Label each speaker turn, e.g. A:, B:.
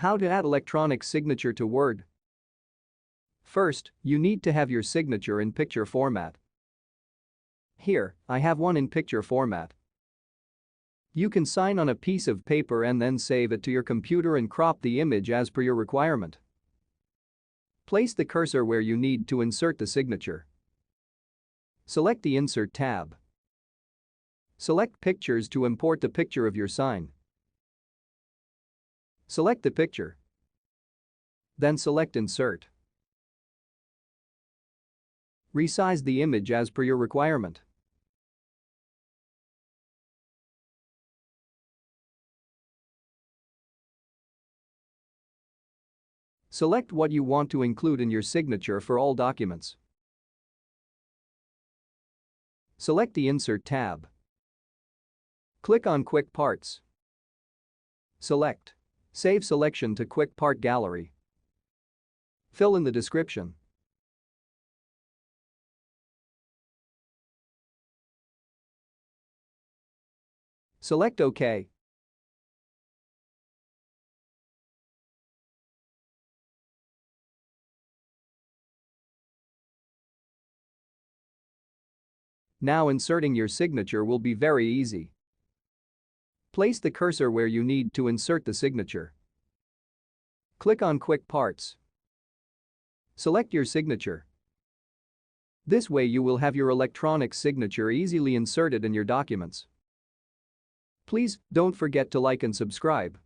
A: How to add electronic signature to Word. First, you need to have your signature in picture format. Here, I have one in picture format. You can sign on a piece of paper and then save it to your computer and crop the image as per your requirement. Place the cursor where you need to insert the signature. Select the Insert tab. Select Pictures to import the picture of your sign. Select the picture. Then select Insert. Resize the image as per your requirement. Select what you want to include in your signature for all documents. Select the Insert tab. Click on Quick Parts. Select Save Selection to Quick Part Gallery. Fill in the description. Select OK. Now inserting your signature will be very easy. Place the cursor where you need to insert the signature. Click on Quick Parts. Select your signature. This way you will have your electronic signature easily inserted in your documents. Please don't forget to like and subscribe.